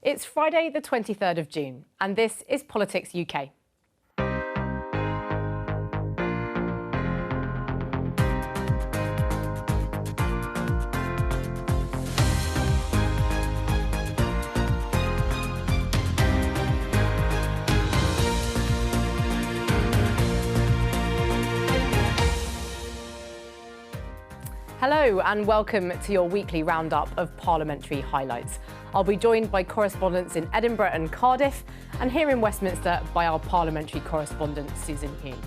It's Friday the 23rd of June, and this is Politics UK. Hello and welcome to your weekly roundup of parliamentary highlights. I'll be joined by correspondents in Edinburgh and Cardiff, and here in Westminster by our parliamentary correspondent Susan Hume.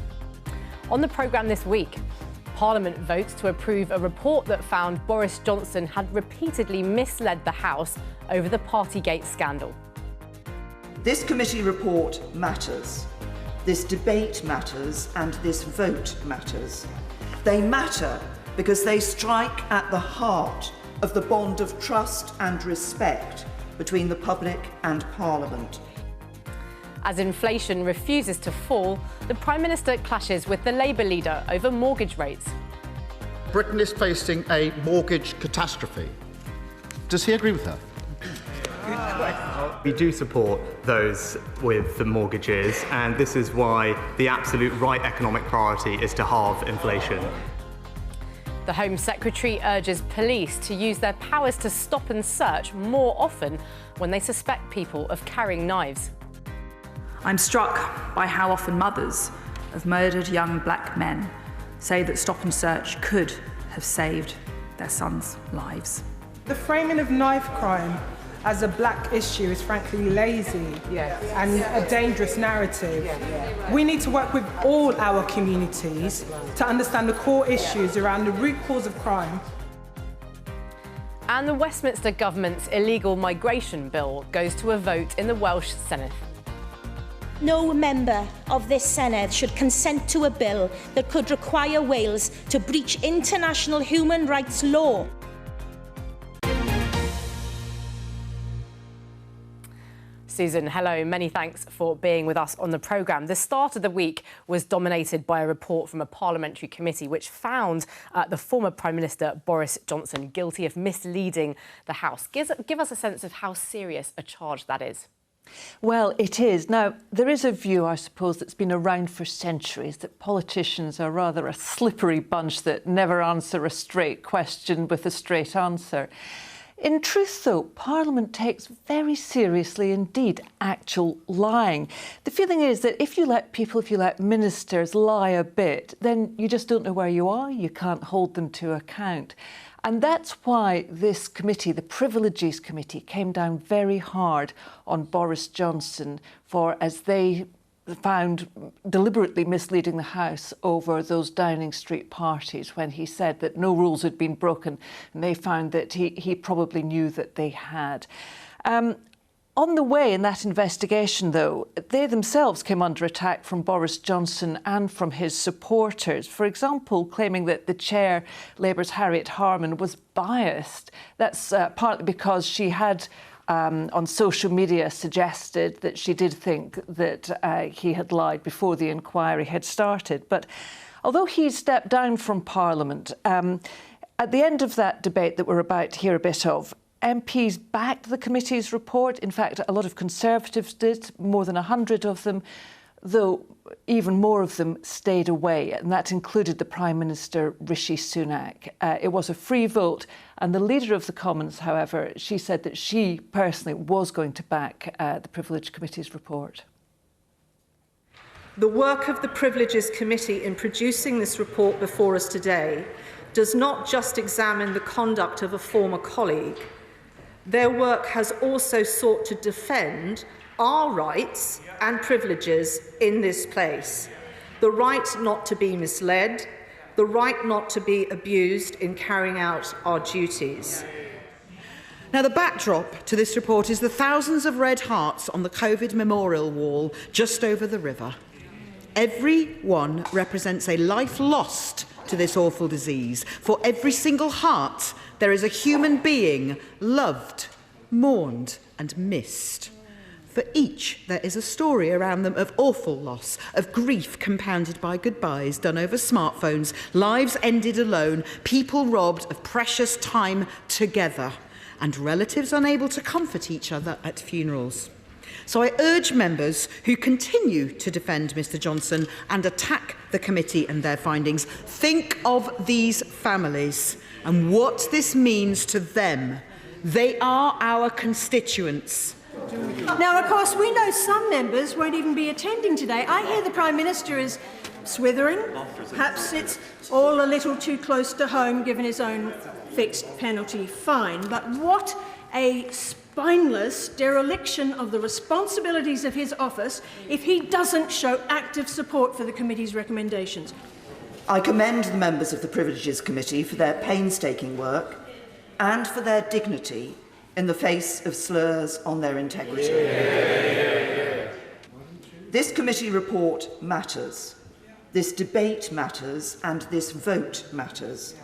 On the programme this week, Parliament votes to approve a report that found Boris Johnson had repeatedly misled the House over the Partygate scandal. This committee report matters. This debate matters, and this vote matters. They matter because they strike at the heart of the bond of trust and respect between the public and Parliament. As inflation refuses to fall, the Prime Minister clashes with the Labour leader over mortgage rates. Britain is facing a mortgage catastrophe. Does he agree with her? We do support those with the mortgages, and this is why the absolute right economic priority is to halve inflation. The Home Secretary urges police to use their powers to stop and search more often when they suspect people of carrying knives. I'm struck by how often mothers of murdered young black men say that stop and search could have saved their sons' lives. The framing of knife crime as a black issue is frankly lazy and a dangerous narrative. We need to work with all our communities to understand the core issues around the root cause of crime. And the Westminster government's illegal migration bill goes to a vote in the Welsh Senedd. No member of this Senedd should consent to a bill that could require Wales to breach international human rights law. Susan, hello. Many thanks for being with us on the programme. The start of the week was dominated by a report from a parliamentary committee which found the former Prime Minister Boris Johnson guilty of misleading the House. Give us a sense of how serious a charge that is. Well, it is. Now, there is a view, I suppose, that's been around for centuries that politicians are rather a slippery bunch that never answer a straight question with a straight answer. In truth, though, Parliament takes very seriously indeed actual lying. The feeling is that if you let ministers lie a bit, then you just don't know where you are, you can't hold them to account. And that's why this committee, the Privileges Committee, came down very hard on Boris Johnson for, as they found, deliberately misleading the House over those Downing Street parties when he said that no rules had been broken, and they found that he probably knew that they had. On the way in that investigation, though, they themselves came under attack from Boris Johnson and from his supporters. For example, claiming that the chair, Labour's Harriet Harman, was biased. That's partly because she had on social media suggested that she did think that he had lied before the inquiry had started. But although he stepped down from Parliament, at the end of that debate that we're about to hear a bit of, MPs backed the committee's report. In fact, a lot of Conservatives did, more than 100 of them, though even more of them stayed away, and that included the Prime Minister, Rishi Sunak. It was a free vote, and the Leader of the Commons, however, she said that she personally was going to back the Privilege Committee's report. The work of the Privileges Committee in producing this report before us today does not just examine the conduct of a former colleague. Their work has also sought to defend our rights and privileges in this place. The right not to be misled, the right not to be abused in carrying out our duties. Now, the backdrop to this report is the thousands of red hearts on the COVID memorial wall just over the river. Every one represents a life lost to this awful disease. For every single heart, there is a human being loved, mourned and missed. For each, there is a story around them of awful loss, of grief compounded by goodbyes done over smartphones, lives ended alone, people robbed of precious time together. and relatives unable to comfort each other at funerals. So I urge members who continue to defend Mr Johnson and attack the committee and their findings, think of these families and what this means to them. They are our constituents. Now, of course, we know some members won't even be attending today. I hear the Prime Minister is swithering. Perhaps it's all a little too close to home, given his own fixed penalty fine. But what a spineless dereliction of the responsibilities of his office if he doesn't show active support for the committee's recommendations. I commend the members of the Privileges Committee for their painstaking work and for their dignity in the face of slurs on their integrity. This committee report matters. This debate matters, and this vote matters.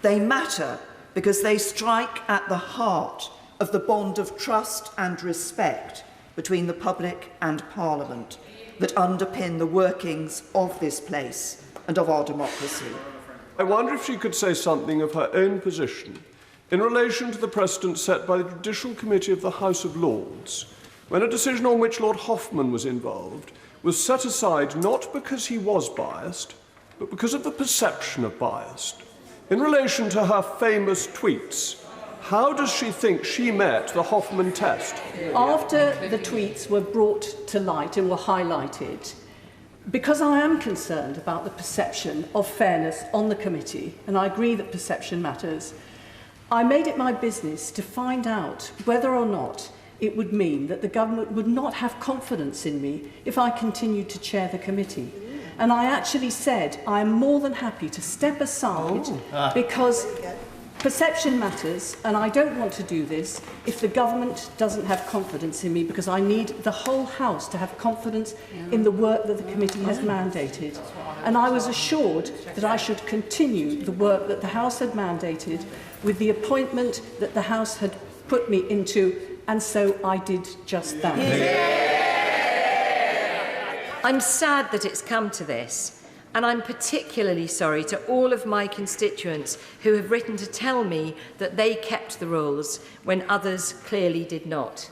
They matter because they strike at the heart of the bond of trust and respect between the public and Parliament that underpin the workings of this place and of our democracy. I wonder if she could say something of her own position in relation to the precedent set by the Judicial Committee of the House of Lords, when a decision on which Lord Hoffman was involved was set aside not because he was biased, but because of the perception of bias. In relation to her famous tweets, how does she think she met the Hoffman test? After the tweets were brought to light and were highlighted, because I am concerned about the perception of fairness on the committee, and I agree that perception matters, I made it my business to find out whether or not it would mean that the government would not have confidence in me if I continued to chair the committee. And I actually said I am more than happy to step aside because perception matters, and I don't want to do this if the government doesn't have confidence in me, because I need the whole House to have confidence in the work that the committee has mandated. And I was assured that I should continue the work that the House had mandated with the appointment that the House had put me into, and so I did just that. I'm sad that it's come to this, and I'm particularly sorry to all of my constituents who have written to tell me that they kept the rules when others clearly did not.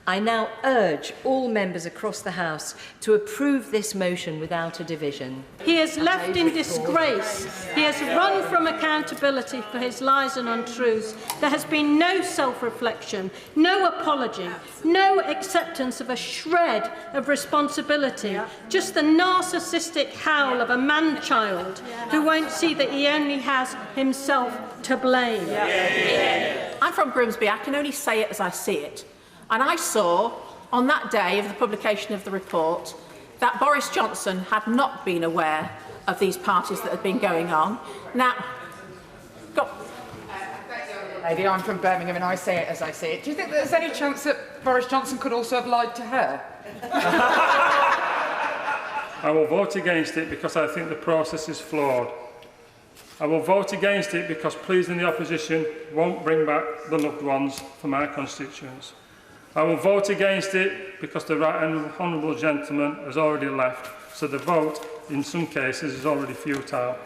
I now urge all members across the House to approve this motion without a division. He is left in disgrace. He has run from accountability for his lies and untruths. There has been no self-reflection, no apology, no acceptance of a shred of responsibility, just the narcissistic howl of a man-child who won't see that he only has himself to blame. I'm from Grimsby. I can only say it as I see it. And I saw, on that day of the publication of the report, that Boris Johnson had not been aware of these parties that had been going on. Now, Lady, I'm from Birmingham and I say it as I see it. Do you think that there's any chance that Boris Johnson could also have lied to her? I will vote against it because I think the process is flawed. I will vote against it because pleasing the opposition won't bring back the loved ones for my constituents. I will vote against it because the right and honourable gentleman has already left, so the vote, in some cases, is already futile.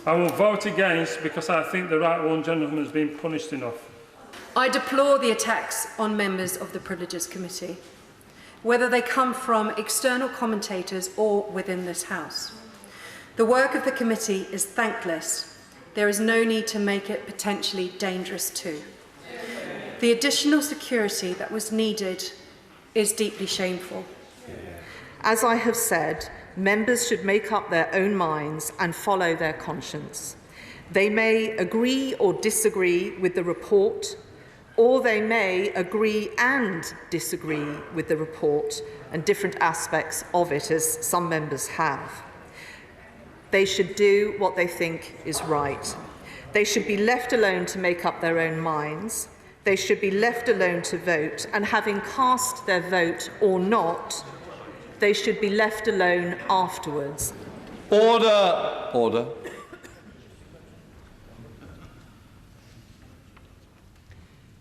I will vote against because I think the right one gentleman has been punished enough. I deplore the attacks on members of the Privileges Committee, whether they come from external commentators or within this House. The work of the committee is thankless. There is no need to make it potentially dangerous too. The additional security that was needed is deeply shameful. As I have said, members should make up their own minds and follow their conscience. They may agree or disagree with the report, or they may agree and disagree with the report and different aspects of it, as some members have. They should do what they think is right. They should be left alone to make up their own minds. They should be left alone to vote, and having cast their vote or not, they should be left alone afterwards. Order! Order.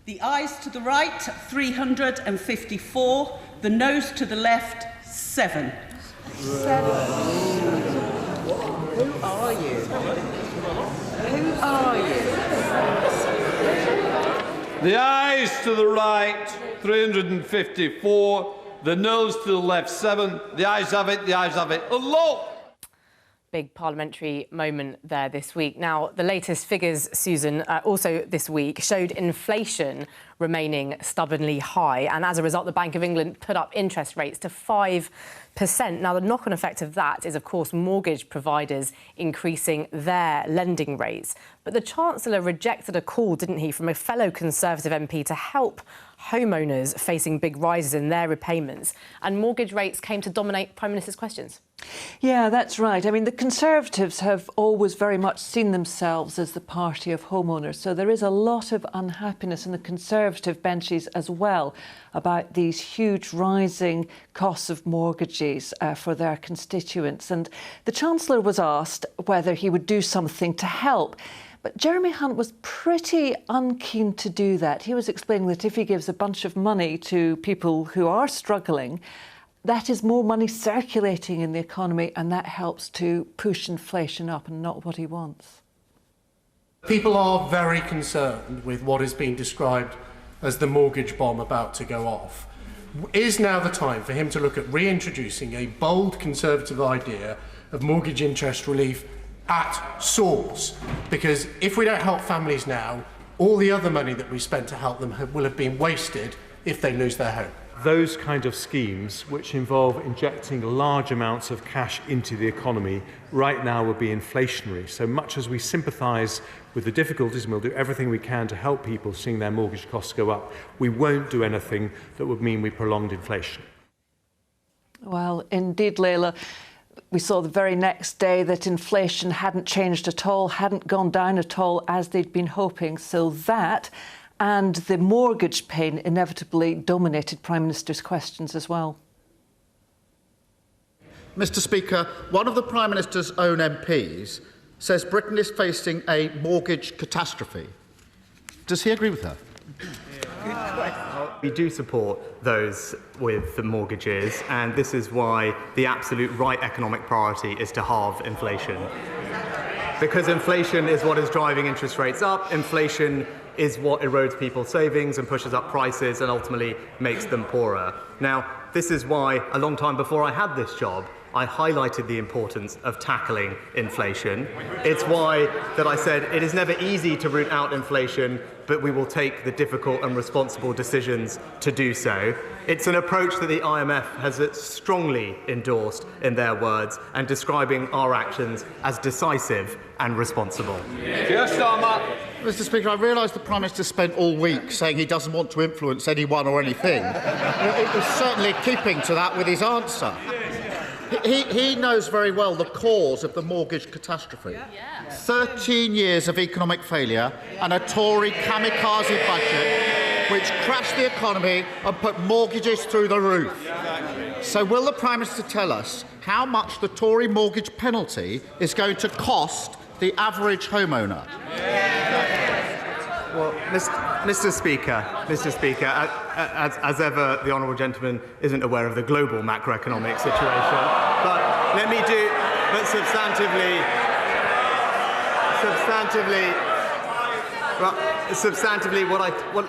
The ayes to the right, 354. The noes to the left, 7. Who are you? Who are you? The ayes to the right, 354. The noes to the left, 7. The ayes have it, the ayes have it. Hello! Big parliamentary moment there this week. Now, the latest figures, Susan, also this week, showed inflation remaining stubbornly high. And as a result, the Bank of England put up interest rates to 5%. Now, the knock-on effect of that is, of course, mortgage providers increasing their lending rates. But the Chancellor rejected a call, didn't he, from a fellow Conservative MP to help homeowners facing big rises in their repayments. And mortgage rates came to dominate Prime Minister's questions. Yeah, that's right. I mean, the Conservatives have always very much seen themselves as the party of homeowners. So there is a lot of unhappiness in the Conservative benches as well about these huge rising costs of mortgages for their constituents. And the Chancellor was asked whether he would do something to help. But Jeremy Hunt was pretty unkeen to do that. He was explaining that if he gives a bunch of money to people who are struggling, that is more money circulating in the economy, and that helps to push inflation up, and not what he wants. People are very concerned with what is being described as the mortgage bomb about to go off. Is now the time for him to look at reintroducing a bold Conservative idea of mortgage interest relief at source? Because if we don't help families now, all the other money that we spent to help them will have been wasted if they lose their home. Those kind of schemes, which involve injecting large amounts of cash into the economy, right now will be inflationary. So much as we sympathise with the difficulties, and we'll do everything we can to help people seeing their mortgage costs go up, we won't do anything that would mean we prolonged inflation. Well, indeed, Leila. We saw the very next day that inflation hadn't changed at all, hadn't gone down at all as they'd been hoping. So that and the mortgage pain inevitably dominated Prime Minister's questions as well. Mr. Speaker, one of the Prime Minister's own MPs says Britain is facing a mortgage catastrophe. Does he agree with her? We do support those with the mortgages, and this is why the absolute right economic priority is to halve inflation. Because inflation is what is driving interest rates up. Inflation is what erodes people's savings and pushes up prices and ultimately makes them poorer. Now, this is why, a long time before I had this job, I highlighted the importance of tackling inflation. It's why that I said it is never easy to root out inflation, but we will take the difficult and responsible decisions to do so. It's an approach that the IMF has strongly endorsed in their words, and describing our actions as decisive and responsible. Mr. Speaker, I realise the Prime Minister spent all week saying he doesn't want to influence anyone or anything. It was certainly keeping to that with his answer. He knows very well the cause of the mortgage catastrophe. 13 years of economic failure and a Tory kamikaze budget which crashed the economy and put mortgages through the roof. So will the Prime Minister tell us how much the Tory mortgage penalty is going to cost the average homeowner? Well, Mr. Speaker, as ever, the honourable gentleman isn't aware of the global macroeconomic situation. But let me do. But substantively,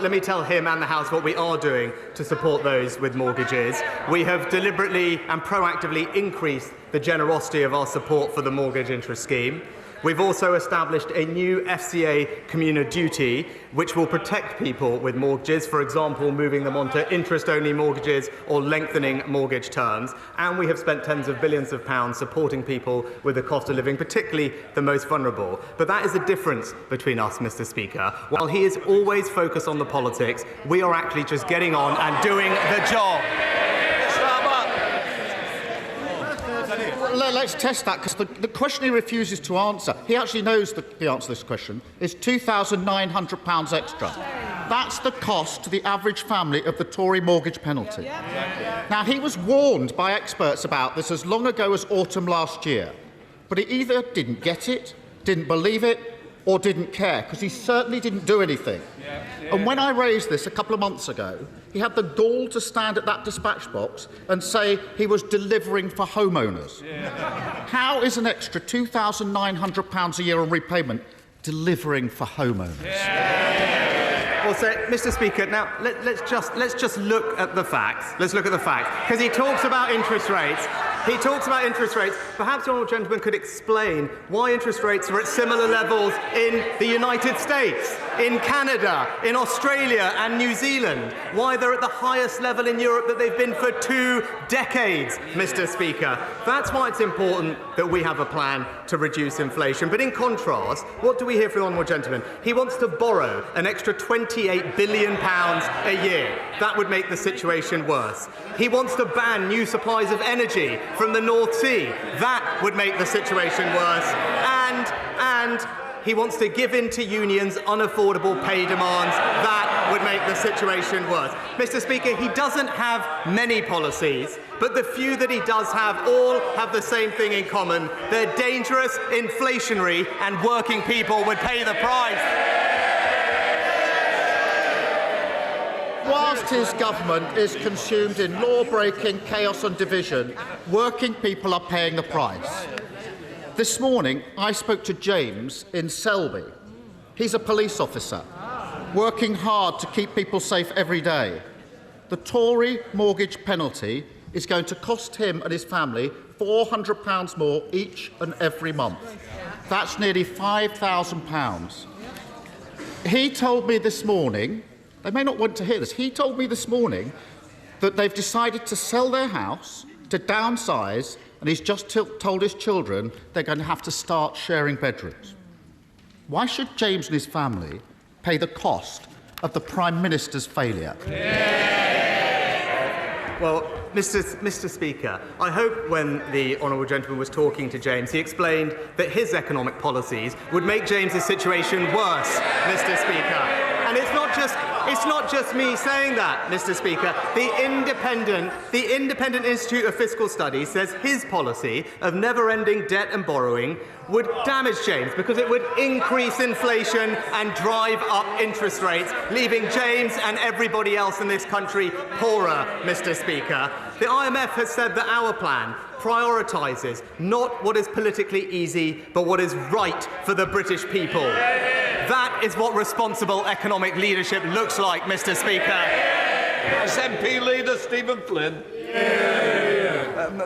let me tell him and the House what we are doing to support those with mortgages. We have deliberately and proactively increased the generosity of our support for the mortgage interest scheme. We've also established a new FCA communal duty which will protect people with mortgages, for example, moving them onto interest-only mortgages or lengthening mortgage terms. And we have spent tens of billions of pounds supporting people with the cost of living, particularly the most vulnerable. But that is the difference between us, Mr. Speaker. While he is always focused on the politics, we are actually just getting on and doing the job. Let's test that, because the question he refuses to answer, he actually knows the answer to this question, is £2,900 extra. That's the cost to the average family of the Tory mortgage penalty. Now, he was warned by experts about this as long ago as autumn last year, but he either didn't get it, didn't believe it, or didn't care, because he certainly didn't do anything. And when I raised this a couple of months ago, he had the gall to stand at that dispatch box and say he was delivering for homeowners. How is an extra £2,900 a year on repayment delivering for homeowners? Well, so, Mr. Speaker, now let's just look at the facts. Let's look at the facts, because he talks about interest rates. Perhaps the honourable gentleman could explain why interest rates are at similar levels in the United States, in Canada, in Australia and New Zealand. Why they're at the highest level in Europe that they've been for 2 decades, Mr. Speaker. That's why it's important that we have a plan to reduce inflation. But in contrast, what do we hear from the honourable gentleman? He wants to borrow an extra £28 billion a year. That would make the situation worse. He wants to ban new supplies of energy from the North Sea. That would make the situation worse. And he wants to give in to unions' unaffordable pay demands. That would make the situation worse. Mr. Speaker, he doesn't have many policies, but the few that he does have all have the same thing in common. They're dangerous, inflationary, and working people would pay the price. Whilst his government is consumed in law-breaking, chaos and division, working people are paying the price. This morning, I spoke to James in Selby. He's a police officer, working hard to keep people safe every day. The Tory mortgage penalty is going to cost him and his family £400 more each and every month. That's nearly £5,000. He told me this morning, they may not want to hear this, he told me this morning that they've decided to sell their house, to downsize, and he's just told his children they're going to have to start sharing bedrooms. Why should James and his family pay the cost of the Prime Minister's failure? Well, Mr. Speaker, I hope when the honourable gentleman was talking to James, he explained that his economic policies would make James's situation worse, Mr. Speaker. And it's not just me saying that, Mr. Speaker. The Independent Institute of Fiscal Studies says his policy of never-ending debt and borrowing would damage James because it would increase inflation and drive up interest rates, leaving James and everybody else in this country poorer, Mr. Speaker. The IMF has said that our plan prioritises not what is politically easy, but what is right for the British people. That is what responsible economic leadership looks like, Mr. Speaker. SNP leader Stephen Flynn.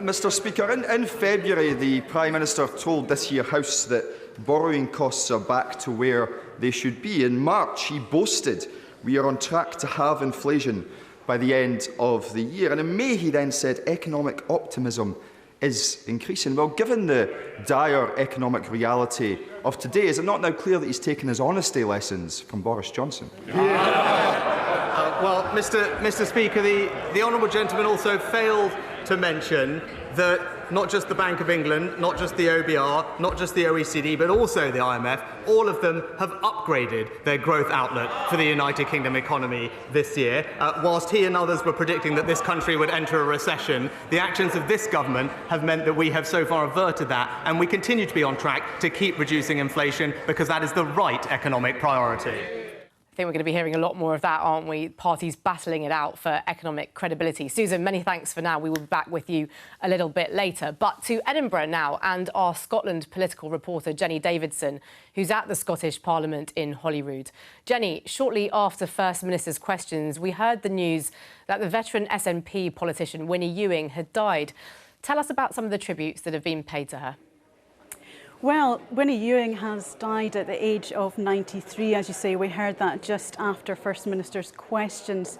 Mr. Speaker, in February, the Prime Minister told this here House that borrowing costs are back to where they should be. In March, he boasted we are on track to halve inflation by the end of the year. And in May, he then said economic optimism is increasing. Well, given the dire economic reality of today, is it not now clear that he's taken his honesty lessons from Boris Johnson? Well, Mr. Speaker, the honourable gentleman also failed to mention that not just the Bank of England, not just the OBR, not just the OECD, but also the IMF, all of them have upgraded their growth outlook for the United Kingdom economy this year. Whilst he and others were predicting that this country would enter a recession, the actions of this government have meant that we have so far averted that, and we continue to be on track to keep reducing inflation because that is the right economic priority. I think we're going to be hearing a lot more of that, aren't we? Parties battling it out for economic credibility. Susan, many thanks for now. We will be back with you a little bit later. But to Edinburgh now, and our Scotland political reporter, Jenny Davidson, who's at the Scottish Parliament in Holyrood. Jenny, shortly after First Minister's questions, we heard the news that the veteran SNP politician Winnie Ewing had died. Tell us about some of the tributes that have been paid to her. Well, Winnie Ewing has died at the age of 93. As you say, we heard that just after First Minister's questions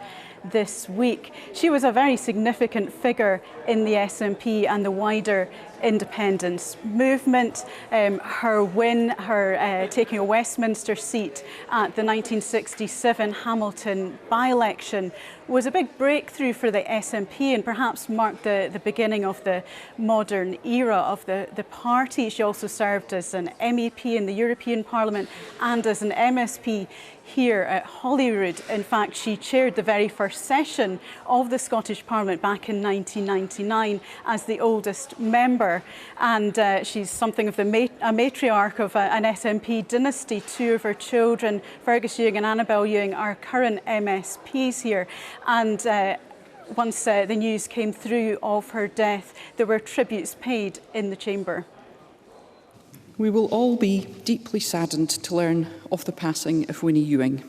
this week. She was a very significant figure in the SNP and the wider independence movement. Her win, her taking a Westminster seat at the 1967 Hamilton by-election was a big breakthrough for the SNP and perhaps marked the beginning of the modern era of the party. She also served as an MEP in the European Parliament and as an MSP here at Holyrood. In fact, she chaired the very first session of the Scottish Parliament back in 1999 as the oldest member. And she's something of a matriarch of an SNP dynasty. Two of her children, Fergus Ewing and Annabel Ewing, are current MSPs here. And once the news came through of her death, there were tributes paid in the chamber. We will all be deeply saddened to learn of the passing of Winnie Ewing.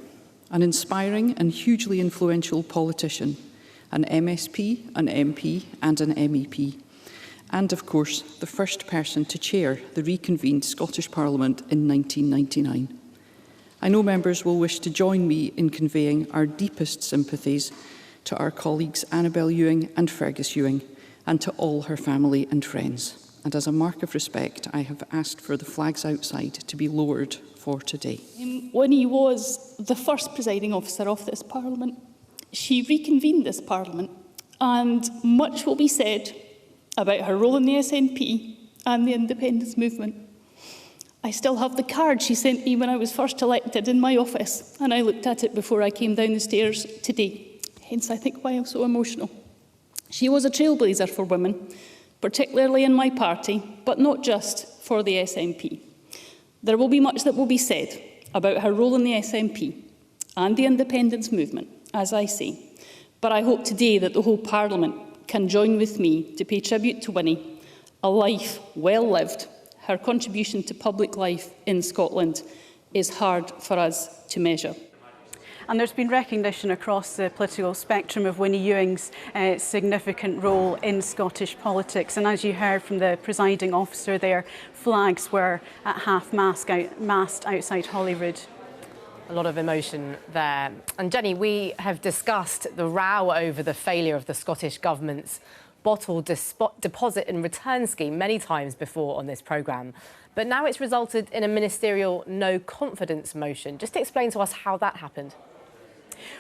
an inspiring and hugely influential politician, an MSP, an MP and an MEP, and of course the first person to chair the reconvened Scottish Parliament in 1999. I know members will wish to join me in conveying our deepest sympathies to our colleagues Annabel Ewing and Fergus Ewing, and to all her family and friends. And as a mark of respect, I have asked for the flags outside to be lowered for today. Winnie was the first presiding officer of this Parliament. She reconvened this Parliament, and much will be said about her role in the SNP and the independence movement. I still have the card she sent me when I was first elected in my office, and I looked at it before I came down the stairs today. Hence, I think, why I'm so emotional. She was a trailblazer for women, particularly in my party, but not just for the SNP. There will be much that will be said about her role in the SNP and the independence movement, as I say. But I hope today that the whole Parliament can join with me to pay tribute to Winnie, a life well lived. Her contribution to public life in Scotland is hard for us to measure. And there's been recognition across the political spectrum of Winnie Ewing's significant role in Scottish politics. And as you heard from the presiding officer there, flags were at half-mast outside Holyrood. A lot of emotion there. And Jenny, we have discussed the row over the failure of the Scottish Government's bottle deposit and return scheme many times before on this programme. But now it's resulted in a ministerial no confidence motion. Just explain to us how that happened.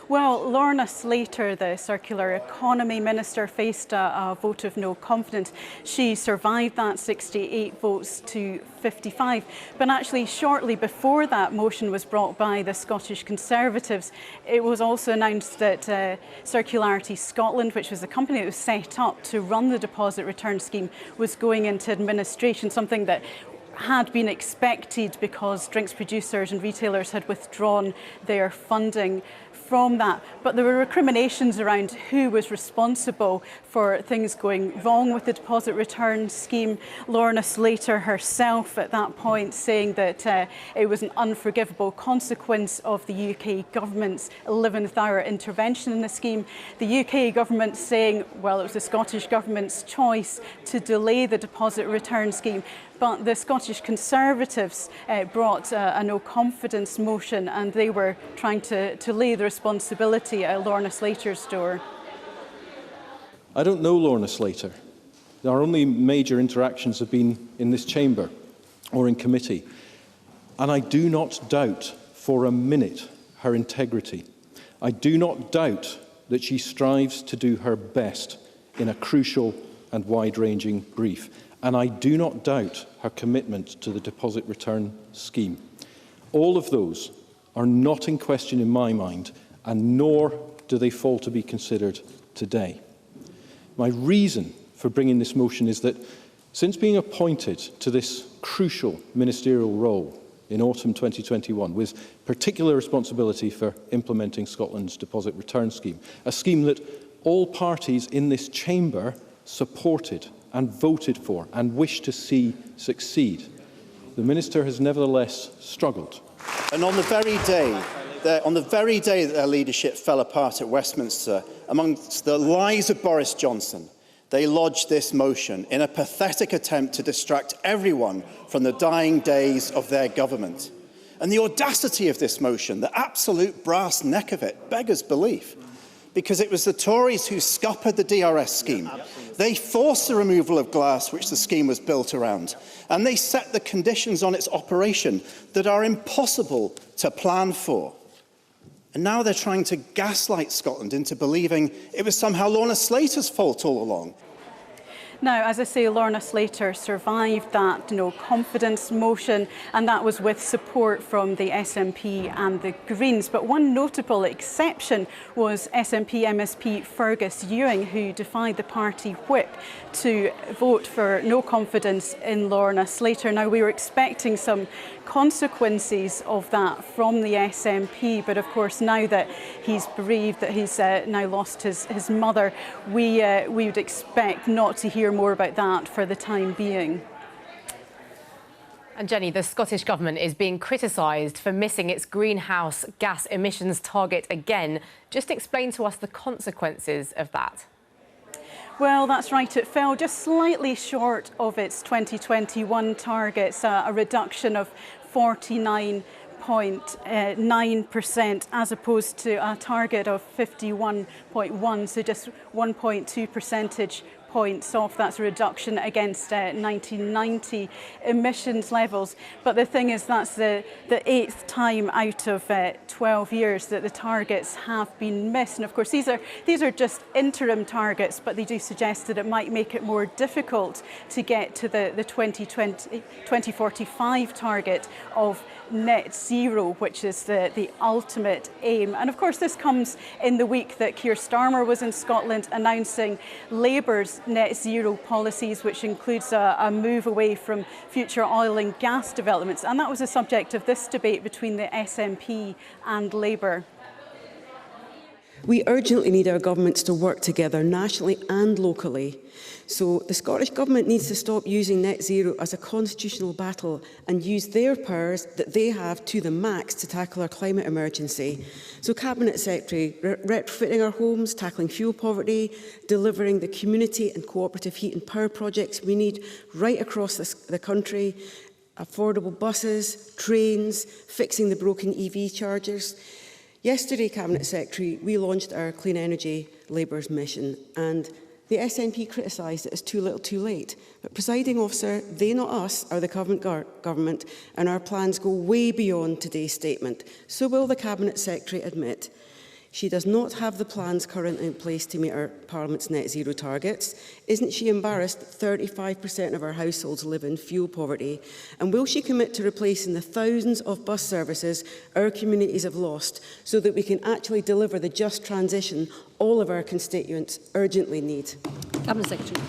Well, Lorna Slater, the Circular Economy Minister, faced a vote of no confidence. She survived that, 68 votes to 55. But actually, shortly before that motion was brought by the Scottish Conservatives, it was also announced that Circularity Scotland, which was the company that was set up to run the deposit return scheme, was going into administration, something that had been expected because drinks producers and retailers had withdrawn their funding from that. But there were recriminations around who was responsible for things going wrong with the deposit return scheme. Lorna Slater herself at that point saying that it was an unforgivable consequence of the UK government's 11th hour intervention in the scheme. The UK government saying, well, it was the Scottish government's choice to delay the deposit return scheme. But the Scottish Conservatives brought a no confidence motion, and they were trying to lay the responsibility at Lorna Slater's door. I don't know Lorna Slater. Our only major interactions have been in this chamber or in committee. And I do not doubt for a minute her integrity. I do not doubt that she strives to do her best in a crucial and wide-ranging brief. And I do not doubt her commitment to the deposit return scheme. All of those are not in question in my mind, and nor do they fall to be considered today. My reason for bringing this motion is that since being appointed to this crucial ministerial role in autumn 2021, with particular responsibility for implementing Scotland's deposit return scheme, a scheme that all parties in this chamber supported and voted for and wish to see succeed, the Minister has nevertheless struggled. And on the very day that their leadership fell apart at Westminster, amongst the lies of Boris Johnson, they lodged this motion in a pathetic attempt to distract everyone from the dying days of their government. And the audacity of this motion, the absolute brass neck of it, beggars belief. Because it was the Tories who scuppered the DRS scheme. They forced the removal of glass, which the scheme was built around, and they set the conditions on its operation that are impossible to plan for. And now they're trying to gaslight Scotland into believing it was somehow Lorna Slater's fault all along. Now, as I say, Lorna Slater survived that no confidence motion, and that was with support from the SNP and the Greens. But one notable exception was SNP MSP Fergus Ewing, who defied the party whip to vote for no confidence in Lorna Slater. Now, we were expecting some consequences of that from the SNP, but of course now that he's bereaved, that he's now lost his mother, we would expect not to hear more about that for the time being. And Jenny, the Scottish Government is being criticised for missing its greenhouse gas emissions target again. Just explain to us the consequences of that. Well, that's right. It fell just slightly short of its 2021 targets, a reduction of 49.9% as opposed to a target of 51.1, so just 1.2 percentage points off. That's a reduction against 1990 emissions levels. But the thing is, that's the 8th time out of 12 years that the targets have been missed. And of course, these are just interim targets, but they do suggest that it might make it more difficult to get to the 2045 target of net zero, which is the ultimate aim. And of course, this comes in the week that Keir Starmer was in Scotland announcing Labour's net zero policies, which includes a move away from future oil and gas developments. And that was the subject of this debate between the SNP and Labour. We urgently need our governments to work together nationally and locally. So the Scottish Government needs to stop using net zero as a constitutional battle and use their powers that they have to the max to tackle our climate emergency. So Cabinet Secretary, retrofitting our homes, tackling fuel poverty, delivering the community and cooperative heat and power projects we need right across the country, affordable buses, trains, fixing the broken EV chargers. Yesterday, Cabinet Secretary, we launched our Clean Energy Labour's mission, and the SNP criticised it as too little too late. But, Presiding Officer, they, not us, are the government, and our plans go way beyond today's statement. So will the Cabinet Secretary admit. She does not have the plans currently in place to meet our Parliament's net zero targets. Isn't she embarrassed that 35% of our households live in fuel poverty? And will she commit to replacing the thousands of bus services our communities have lost so that we can actually deliver the just transition all of our constituents urgently need? Cabinet Secretary.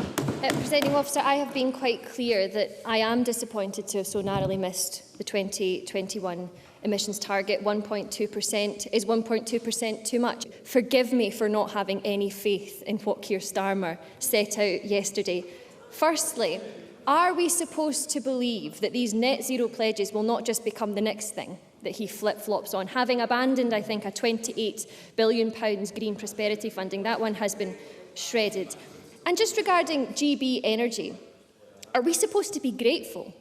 Presiding Officer, I have been quite clear that I am disappointed to have so narrowly missed the 2021 emissions target. 1.2% is 1.2% too much. Forgive me for not having any faith in what Keir Starmer set out yesterday. Firstly, are we supposed to believe that these net zero pledges will not just become the next thing that he flip-flops on? Having abandoned, I think, a £28 billion green prosperity funding, that one has been shredded. And just regarding GB Energy, are we supposed to be grateful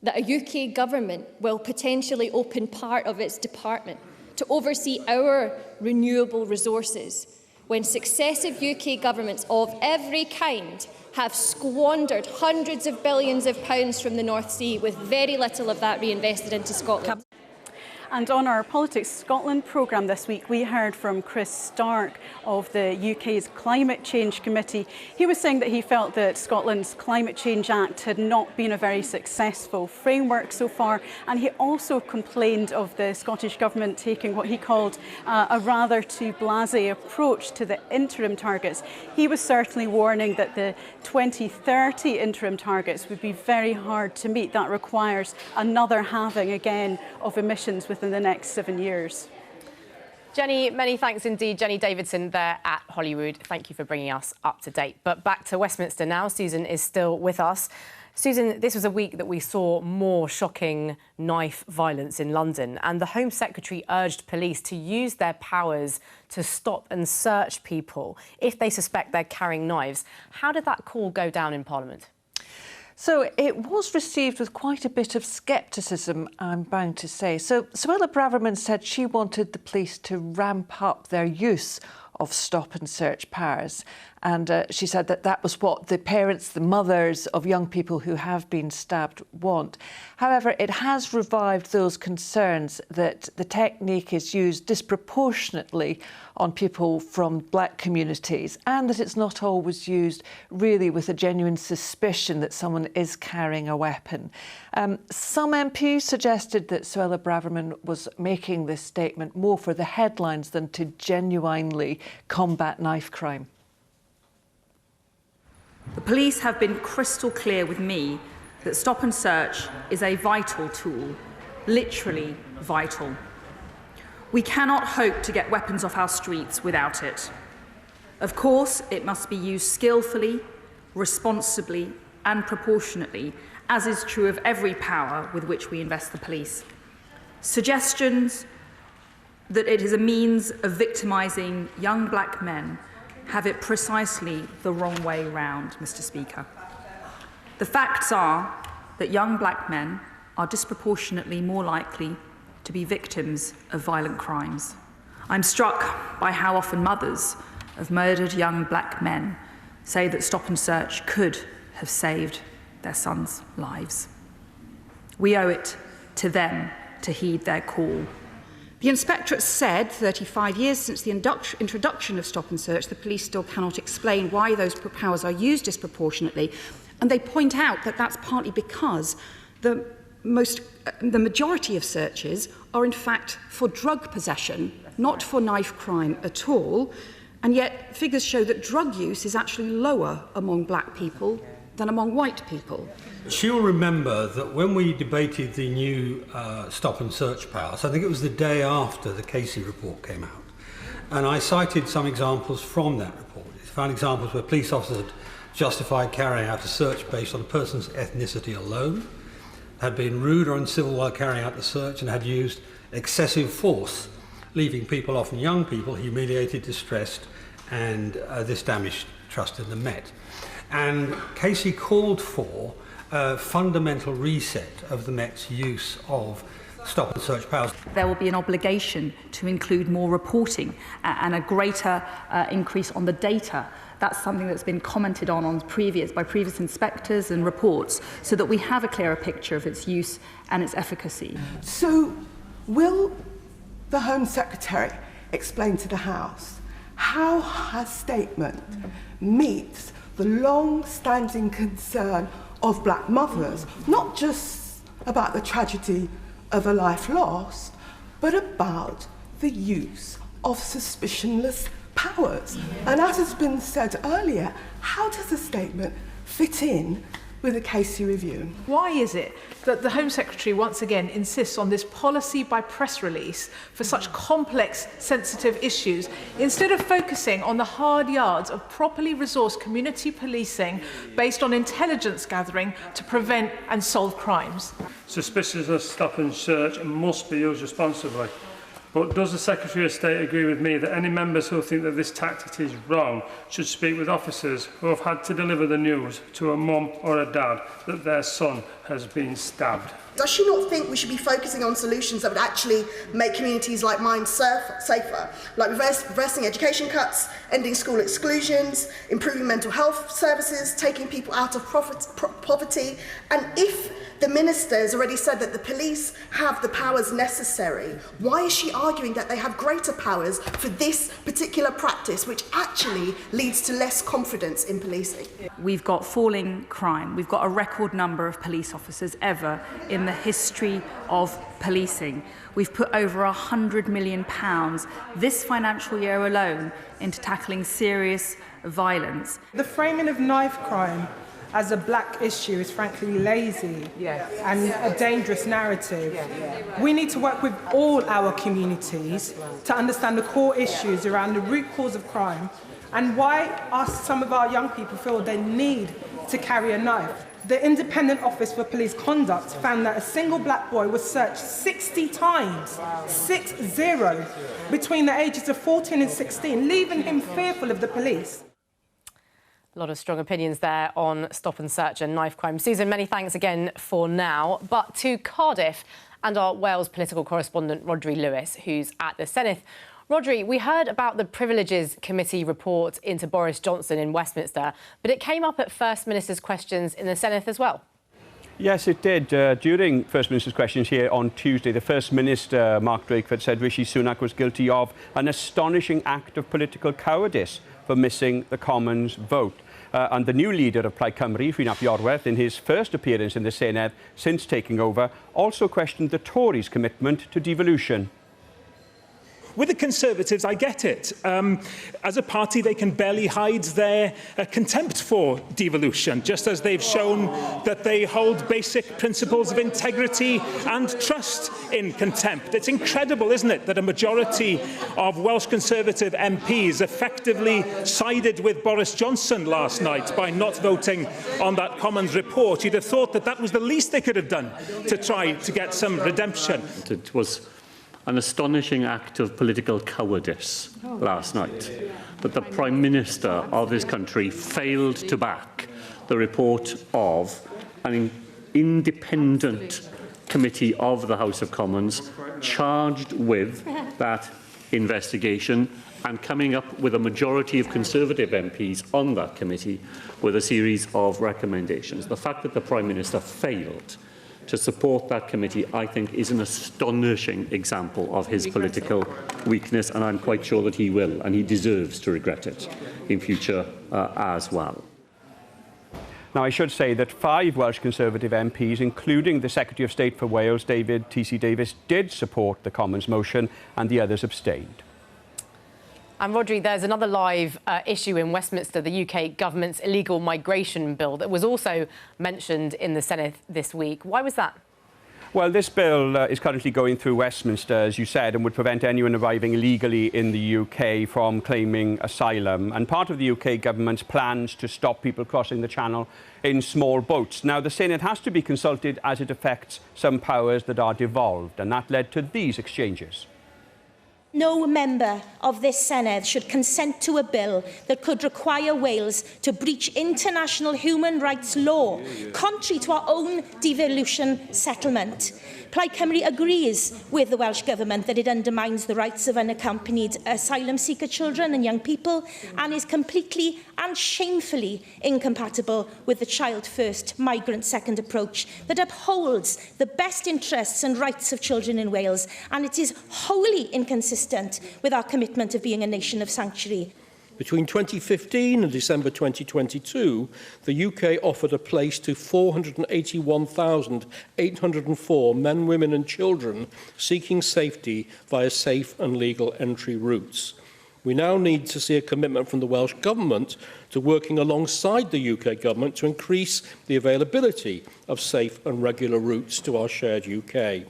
that a UK government will potentially open part of its department to oversee our renewable resources when successive UK governments of every kind have squandered hundreds of billions of pounds from the North Sea with very little of that reinvested into Scotland? And on our Politics Scotland programme this week, we heard from Chris Stark of the UK's Climate Change Committee. He was saying that he felt that Scotland's Climate Change Act had not been a very successful framework so far, and he also complained of the Scottish Government taking what he called a rather too blasé approach to the interim targets. He was certainly warning that the 2030 interim targets would be very hard to meet. That requires another halving again of emissions within the next 7 years. Jenny, many thanks indeed. Jenny Davidson there at Holyrood. Thank you for bringing us up to date. But back to Westminster now. Susan is still with us. Susan, this was a week that we saw more shocking knife violence in London, and the Home Secretary urged police to use their powers to stop and search people if they suspect they're carrying knives. How did that call go down in Parliament? So it was received with quite a bit of scepticism, I'm bound to say. So Suella Braverman said she wanted the police to ramp up their use of stop and search powers. And she said that that was what the parents, the mothers of young people who have been stabbed want. However, it has revived those concerns that the technique is used disproportionately on people from black communities and that it's not always used really with a genuine suspicion that someone is carrying a weapon. Some MPs suggested that Suella Braverman was making this statement more for the headlines than to genuinely combat knife crime. The police have been crystal clear with me that stop and search is a vital tool, literally vital. We cannot hope to get weapons off our streets without it. Of course, it must be used skillfully, responsibly, and proportionately, as is true of every power with which we invest the police. Suggestions that it is a means of victimising young black men have it precisely the wrong way round, Mr. Speaker. The facts are that young black men are disproportionately more likely to be victims of violent crimes. I'm struck by how often mothers of murdered young black men say that stop and search could have saved their sons' lives. We owe it to them to heed their call. The Inspectorate said 35 years since the introduction of stop and search, the police still cannot explain why those powers are used disproportionately. And they point out that that's partly because the majority of searches are in fact for drug possession, not for knife crime at all. And yet figures show that drug use is actually lower among black people than among white people. She'll remember that when we debated the new stop and search powers, I think it was the day after the Casey report came out, and I cited some examples from that report. I found examples where police officers had justified carrying out a search based on a person's ethnicity alone, had been rude or uncivil while carrying out the search, and had used excessive force, leaving people, often young people, humiliated, distressed, and this damaged trust in the Met. And Casey called for a fundamental reset of the Met's use of stop and search powers. There will be an obligation to include more reporting and a greater increase on the data. That's something that's been commented on by previous inspectors and reports, so that we have a clearer picture of its use and its efficacy. So, will the Home Secretary explain to the House how her statement meets the long-standing concern of black mothers, not just about the tragedy of a life lost, but about the use of suspicionless powers? And as has been said earlier, how does the statement fit in with the Casey review? Why is it that the Home Secretary once again insists on this policy by press release for such complex, sensitive issues, instead of focusing on the hard yards of properly resourced community policing based on intelligence gathering to prevent and solve crimes? Suspicious stop and search must be used responsibly. But does the Secretary of State agree with me that any members who think that this tactic is wrong should speak with officers who have had to deliver the news to a mum or a dad that their son has been stabbed? Does she not think we should be focusing on solutions that would actually make communities like mine safer, like reversing education cuts, ending school exclusions, improving mental health services, taking people out of poverty? And if the Minister has already said that the police have the powers necessary, why is she arguing that they have greater powers for this particular practice, which actually leads to less confidence in policing? We've got falling crime. We've got a record number of police officers ever in the history of policing. We've put over £100 million this financial year alone into tackling serious violence. The framing of knife crime as a black issue is frankly lazy and a dangerous narrative. We need to work with all our communities to understand the core issues around the root cause of crime and why some of our young people feel they need to carry a knife. The Independent Office for Police Conduct found that a single black boy was searched 60 times, 60, between the ages of 14 and 16, leaving him fearful of the police. A lot of strong opinions there on stop and search and knife crime. Susan, many thanks again for now. But to Cardiff and our Wales political correspondent, Rodri Lewis, who's at the Senedd. Rodri, we heard about the Privileges Committee report into Boris Johnson in Westminster, but it came up at First Minister's questions in the Senedd as well. Yes, it did. During First Minister's questions here on Tuesday, the First Minister, Mark Drakeford, said Rishi Sunak was guilty of an astonishing act of political cowardice for missing the Commons vote. And the new leader of Plaid Cymru, Rhun ap Iorwerth, in his first appearance in the Senedd since taking over, also questioned the Tories' commitment to devolution. with the Conservatives, I get it. As a party, they can barely hide their contempt for devolution, just as they've shown that they hold basic principles of integrity and trust in contempt. It's incredible, isn't it, that a majority of Welsh Conservative MPs effectively sided with Boris Johnson last night by not voting on that Commons report. You'd have thought that that was the least they could have done to try to get some redemption. It was an astonishing act of political cowardice last night that the Prime Minister of this country failed to back the report of an independent committee of the House of Commons charged with that investigation and coming up with a majority of Conservative MPs on that committee with a series of recommendations. The fact that the Prime Minister failed to support that committee, I think, is an astonishing example of his political weakness, and I'm quite sure that he will, and he deserves to regret it in future as well. Now, I should say that 5 Welsh Conservative MPs, including the Secretary of State for Wales, David T.C. Davies, did support the Commons motion, and the others abstained. And Rodri, there's another live issue in Westminster, the UK government's illegal migration bill that was also mentioned in the Senate this week. Why was that? Well, this bill is currently going through Westminster, as you said, and would prevent anyone arriving illegally in the UK from claiming asylum. And part of the UK government's plans to stop people crossing the Channel in small boats. Now, the Senate has to be consulted as it affects some powers that are devolved, and that led to these exchanges. No member of this Senedd should consent to a bill that could require Wales to breach international human rights law, contrary to our own devolution settlement. Plaid Cymru agrees with the Welsh Government that it undermines the rights of unaccompanied asylum seeker children and young people and is completely and shamefully incompatible with the child first, migrant second approach that upholds the best interests and rights of children in Wales, and it is wholly inconsistent with our commitment of being a nation of sanctuary. Between 2015 and December 2022, the UK offered a place to 481,804 men, women and children seeking safety via safe and legal entry routes. We now need to see a commitment from the Welsh Government to working alongside the UK Government to increase the availability of safe and regular routes to our shared UK.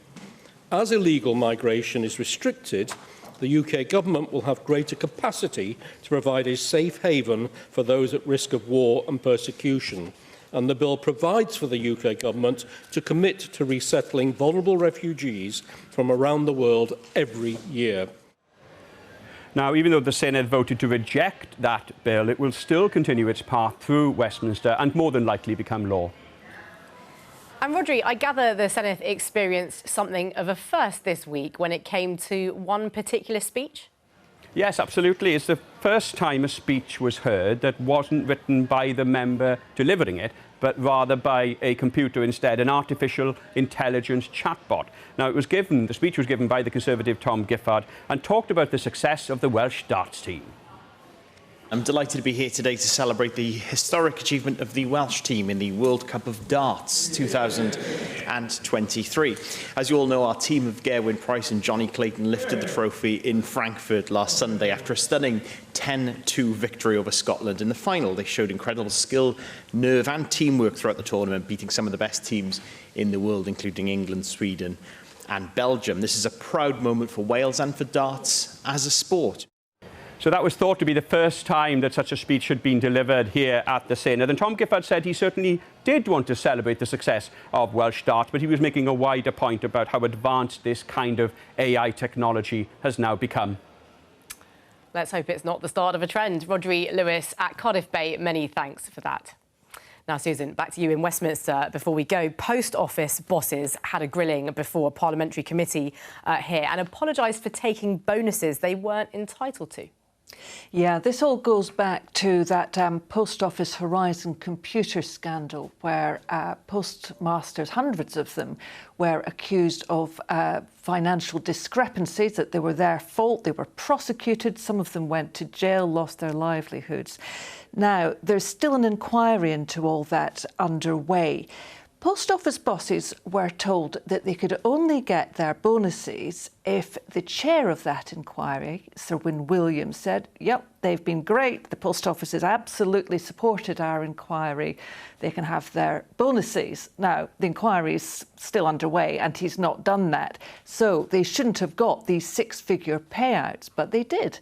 As illegal migration is restricted, the UK Government will have greater capacity to provide a safe haven for those at risk of war and persecution. And the bill provides for the UK Government to commit to resettling vulnerable refugees from around the world every year. Now, even though the Senate voted to reject that bill, it will still continue its path through Westminster and more than likely become law. And Rodri, I gather the Senate experienced something of a first this week when it came to one particular speech? Yes, absolutely. It's the first time a speech was heard that wasn't written by the member delivering it, but rather by a computer instead, an artificial intelligence chatbot. Now, the speech was given by the Conservative Tom Gifford and talked about the success of the Welsh darts team. I'm delighted to be here today to celebrate the historic achievement of the Welsh team in the World Cup of Darts 2023. As you all know, our team of Gerwyn Price and Johnny Clayton lifted the trophy in Frankfurt last Sunday after a stunning 10-2 victory over Scotland. In the final, they showed incredible skill, nerve and teamwork throughout the tournament, beating some of the best teams in the world, including England, Sweden and Belgium. This is a proud moment for Wales and for darts as a sport. So that was thought to be the first time that such a speech had been delivered here at the Senedd. And Tom Gifford said he certainly did want to celebrate the success of Welsh darts, but he was making a wider point about how advanced this kind of AI technology has now become. Let's hope it's not the start of a trend. Rodri Lewis at Cardiff Bay, many thanks for that. Now, Susan, back to you in Westminster before we go. Post Office bosses had a grilling before a parliamentary committee here and apologised for taking bonuses they weren't entitled to. Yeah, this all goes back to that Post Office Horizon computer scandal where postmasters, hundreds of them, were accused of financial discrepancies, that they were their fault. They were prosecuted. Some of them went to jail, lost their livelihoods. Now, there's still an inquiry into all that underway. Post office bosses were told that they could only get their bonuses if the chair of that inquiry, Sir Win Williams, said, yep, they've been great, the post office has absolutely supported our inquiry, they can have their bonuses. Now, the inquiry is still underway and he's not done that, so they shouldn't have got these six-figure payouts, but they did.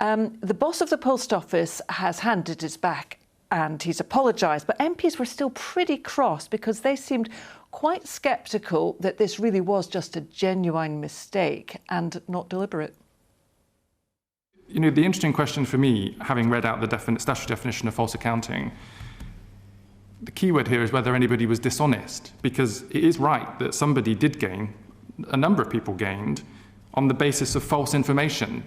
The boss of the post office has handed his back and he's apologised, but MPs were still pretty cross because they seemed quite sceptical that this really was just a genuine mistake and not deliberate. You know, the interesting question for me, having read out the statutory definition of false accounting, the key word here is whether anybody was dishonest, because it is right that somebody did gain, a number of people gained, on the basis of false information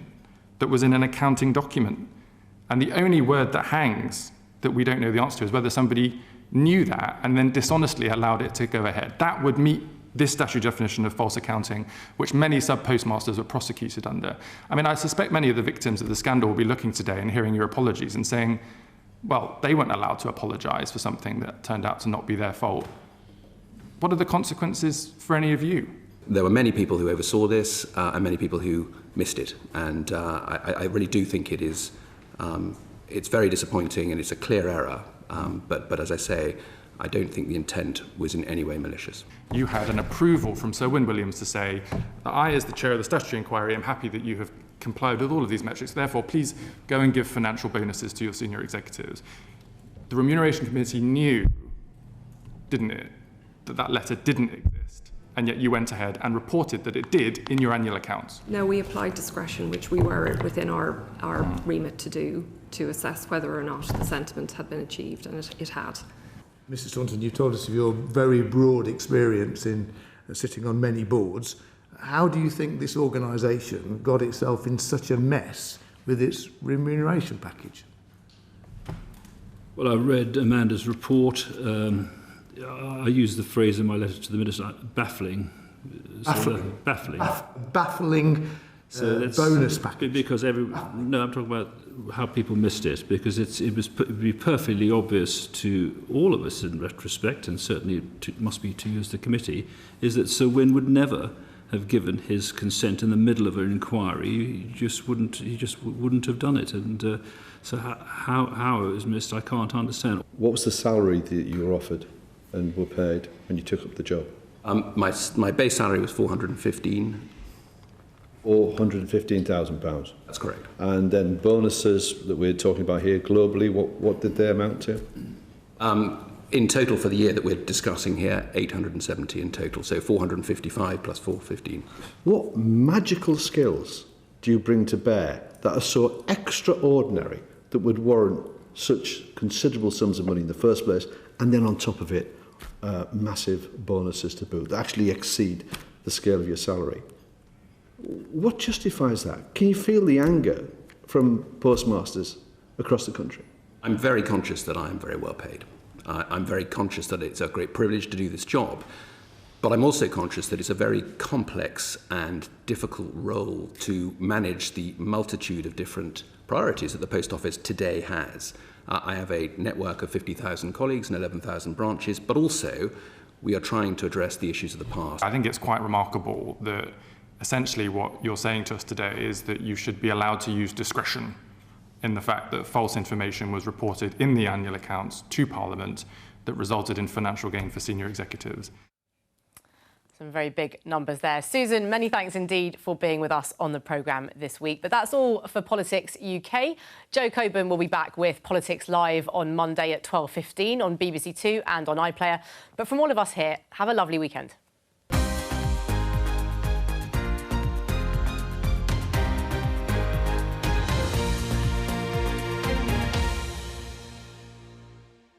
that was in an accounting document. And the only word that hangs that we don't know the answer to is whether somebody knew that and then dishonestly allowed it to go ahead. That would meet this statutory definition of false accounting, which many sub-postmasters were prosecuted under. I mean, I suspect many of the victims of the scandal will be looking today and hearing your apologies and saying, well, they weren't allowed to apologise for something that turned out to not be their fault. What are the consequences for any of you? There were many people who oversaw this and many people who missed it. And I really do think it is it's very disappointing and it's a clear error. But as I say, I don't think the intent was in any way malicious. You had an approval from Sir Win Williams to say that I, as the chair of the statutory inquiry, am happy that you have complied with all of these metrics. Therefore, please go and give financial bonuses to your senior executives. The Remuneration Committee knew, didn't it, that that letter didn't exist, and yet you went ahead and reported that it did in your annual accounts. No, we applied discretion, which we were within our remit to do, to assess whether or not the sentiment had been achieved, and it had. Mr Staunton, you told us of your very broad experience in sitting on many boards. How do you think this organisation got itself in such a mess with its remuneration package? Well, I read Amanda's report. I used the phrase in my letter to the Minister, baffling. Baffling. Baffling bonus package. Because I'm talking about how people missed it, because it would be perfectly obvious to all of us in retrospect, and certainly must be to you as the committee, is that Sir Win would never have given his consent in the middle of an inquiry. He just wouldn't have done it. And so how it was missed, I can't understand. What was the salary that you were offered and were paid when you took up the job? My base salary was £415,000. £415,000? That's correct. And then bonuses that we're talking about here globally, what did they amount to? In total for the year that we're discussing here, 870 in total, so 455 plus 415. What magical skills do you bring to bear that are so extraordinary that would warrant such considerable sums of money in the first place, and then on top of it, massive bonuses to boot that actually exceed the scale of your salary? What justifies that? Can you feel the anger from postmasters across the country? I'm very conscious that I am very well paid. I'm very conscious that it's a great privilege to do this job, but I'm also conscious that it's a very complex and difficult role to manage the multitude of different priorities that the Post Office today has. I have a network of 50,000 colleagues and 11,000 branches, but also we are trying to address the issues of the past. I think it's quite remarkable that essentially what you're saying to us today is that you should be allowed to use discretion in the fact that false information was reported in the annual accounts to Parliament that resulted in financial gain for senior executives. Some very big numbers there. Susan, many thanks indeed for being with us on the programme this week. But that's all for Politics UK. Joe Coburn will be back with Politics Live on Monday at 12:15 on BBC Two and on iPlayer. But from all of us here, have a lovely weekend.